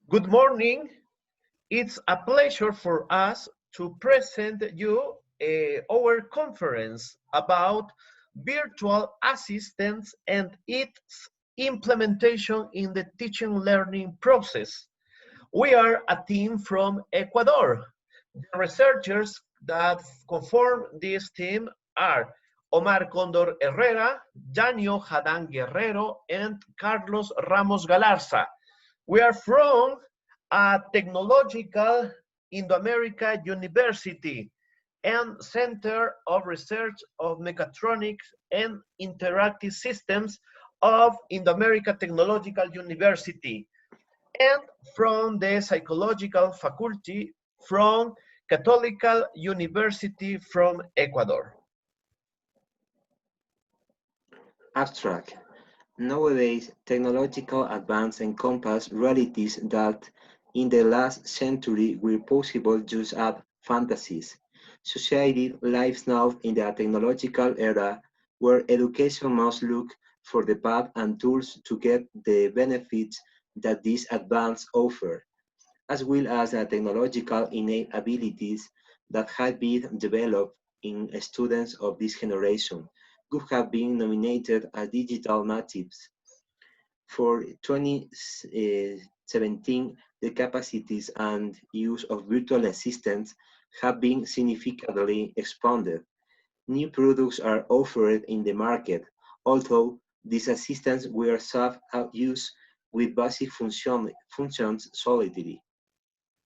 Good morning. It's a pleasure for us to present you our conference about virtual assistants and its implementation in the teaching learning process. We are a team from Ecuador. The researchers that conform this team are Omar Condor Herrera, Janio Hadán Guerrero, and Carlos Ramos Galarza. We are from a technological Indo-America University and Center of Research of Mechatronics and Interactive Systems of Indo-America Technological University, and from the Psychological Faculty from Catholic University from Ecuador. Abstract. Nowadays, technological advance encompass realities that in the last century were possible just as fantasies. Society lives now in the technological era where education must look for the path and tools to get the benefits that these advances offer, as well as the technological innate abilities that have been developed in students of this generation who have been nominated as digital natives. For 2017, the capacities and use of virtual assistants have been significantly expanded. New products are offered in the market, although these assistants were self-used with basic functions solidly,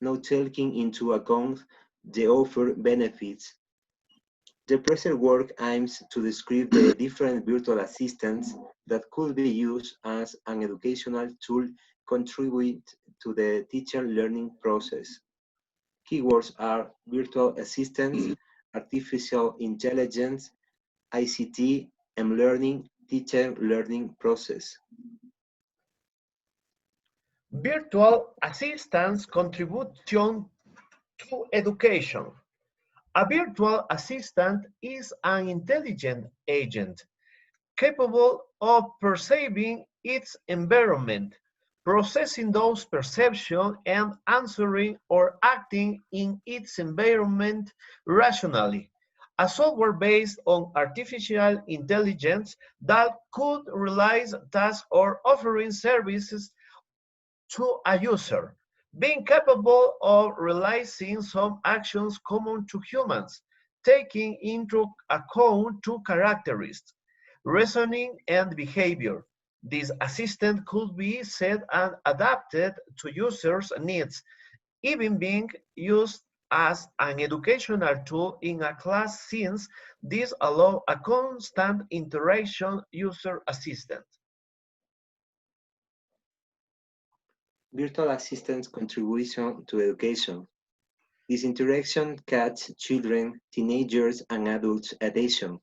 not taking into account the offered benefits. The present work aims to describe the different virtual assistants that could be used as an educational tool contribute to the teacher learning process. Keywords are virtual assistants, artificial intelligence, ICT, and learning, teacher learning process. Virtual assistants contribution to education. A virtual assistant is an intelligent agent capable of perceiving its environment, processing those perceptions, and answering or acting in its environment rationally. A software based on artificial intelligence that could realize tasks or offering services to a user, being capable of realizing some actions common to humans, taking into account two characteristics, reasoning and behavior. This assistant could be set and adapted to users' needs, even being used as an educational tool in a class since this allows a constant interaction user assistant. Virtual assistants' contribution to education. This interaction catches children, teenagers, and adults' attention.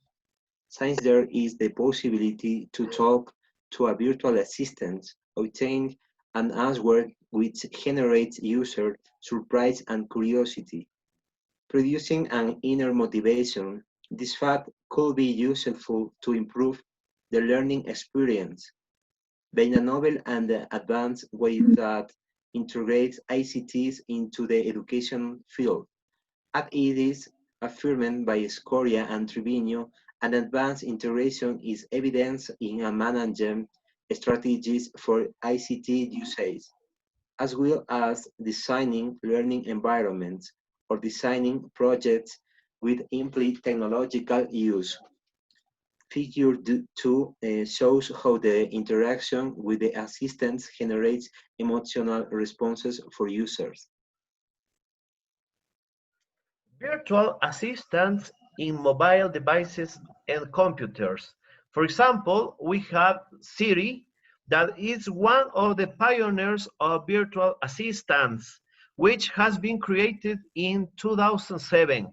Since there is the possibility to talk to a virtual assistant, obtain an answer which generates user surprise and curiosity, producing an inner motivation. This fact could be useful to improve the learning experience, being a novel and advanced way that integrates ICTs into the education field. As it is affirmed by Scoria and Trevino, an advanced integration is evidenced in a management strategies for ICT usage, as well as designing learning environments or designing projects with implicit technological use. Figure 2 shows how the interaction with the assistants generates emotional responses for users. Virtual assistants in mobile devices and computers. For example, we have Siri, that is one of the pioneers of virtual assistants, which has been created in 2007.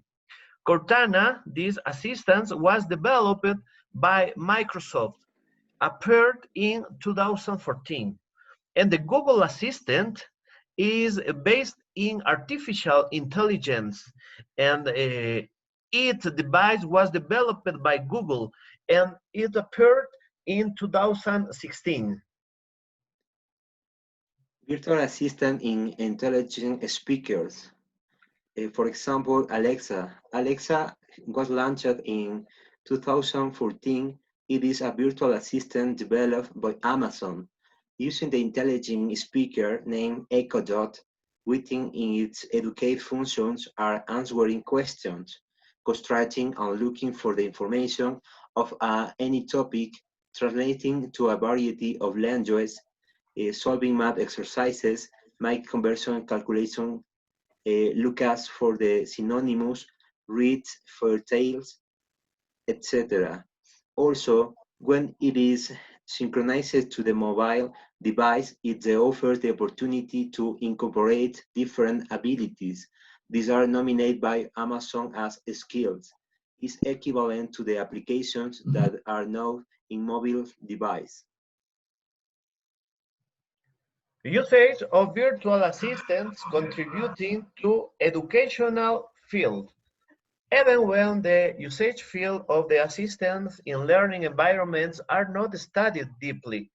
Cortana, this assistant was developed by Microsoft, appeared in 2014. And the Google Assistant is based in artificial intelligence, and its device was developed by Google, and it appeared in 2016. Virtual assistant in intelligent speakers. For example, Alexa. Alexa was launched in 2014. It is a virtual assistant developed by Amazon using the intelligent speaker named Echo Dot. Within its educate functions are answering questions, constructing and looking for the information of any topic, translating to a variety of languages, solving math exercises, make conversion calculation, look as for the synonymous, read fairy tales, etc. Also, when it is synchronized to the mobile device, it offers the opportunity to incorporate different abilities. These are nominated by Amazon as skills. Is equivalent to the applications that are now in mobile device. Usage of virtual assistants contributing to educational field. Even when the usage field of the assistants in learning environments are not studied deeply,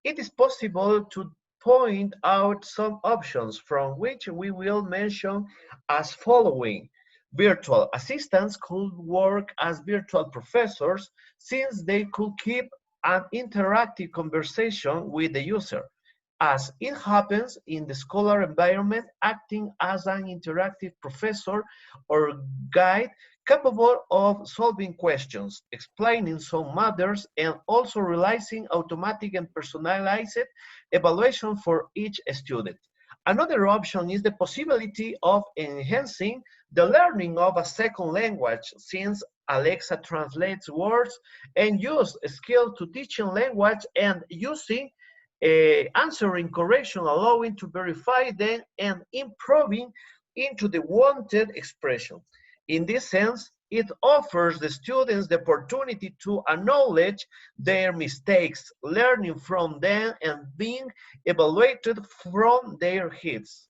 it is possible to point out some options from which we will mention as following. Virtual assistants could work as virtual professors since they could keep an interactive conversation with the user, as it happens in the scholar environment, acting as an interactive professor or guide capable of solving questions, explaining some matters, and also realizing automatic and personalized evaluation for each student. Another option is the possibility of enhancing the learning of a second language, since Alexa translates words and use skill to teaching language and using answering correction, allowing to verify them and improving into the wanted expression. In this sense, it offers the students the opportunity to acknowledge their mistakes, learning from them, and being evaluated from their hits.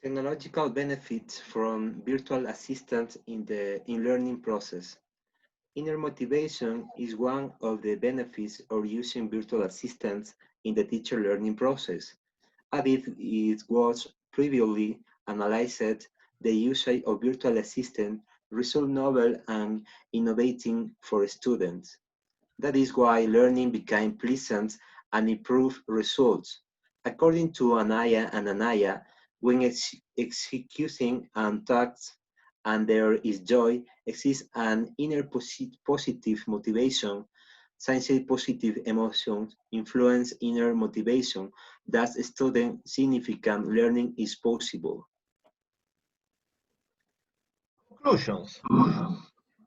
Technological benefits from virtual assistants in learning process. Inner motivation is one of the benefits of using virtual assistants in the teacher learning process. As it was previously analyzed, the usage of virtual assistant result novel and innovating for students. That is why learning became pleasant and improved results. According to Anaya and Anaya, when executing tasks and there is joy, exists an inner positive motivation. Science positive emotions influence inner motivation. Thus, student significant learning is possible. Conclusions.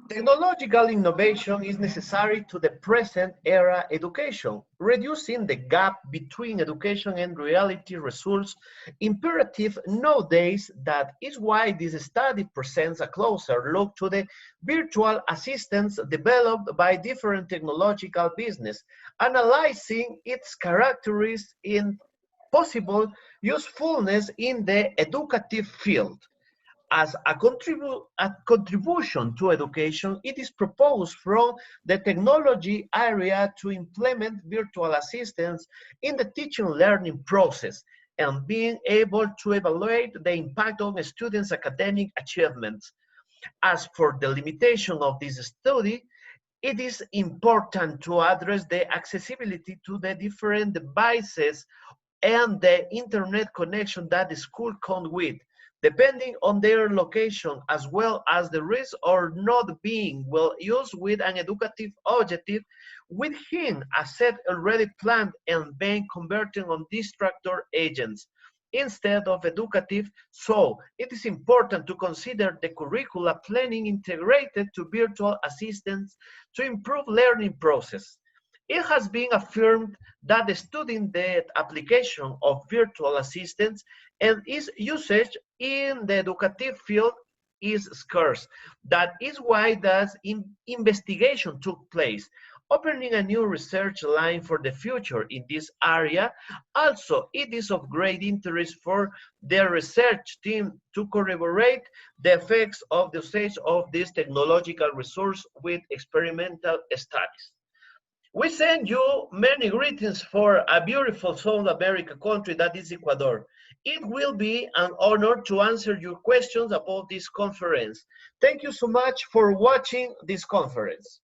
Technological innovation is necessary to the present era education. Reducing the gap between education and reality results imperative nowadays. That is why this study presents a closer look to the virtual assistants developed by different technological business, analyzing its characteristics in possible usefulness in the educative field. As a contribution to education, it is proposed from the technology area to implement virtual assistants in the teaching learning process and being able to evaluate the impact on students' academic achievements. As for the limitation of this study, it is important to address the accessibility to the different devices and the internet connection that the school come with, depending on their location, as well as the risk or not being well used with an educative objective within a set already planned and being converted on distractor agents instead of educative. So it is important to consider the curricula planning integrated to virtual assistants to improve learning process. It has been affirmed that studying the application of virtual assistants and its usage in the educative field is scarce. That is why that investigation took place, opening a new research line for the future in this area. Also, it is of great interest for the research team to corroborate the effects of the usage of this technological resource with experimental studies. We send you many greetings for a beautiful South America country that is Ecuador. It will be an honor to answer your questions about this conference. Thank you so much for watching this conference.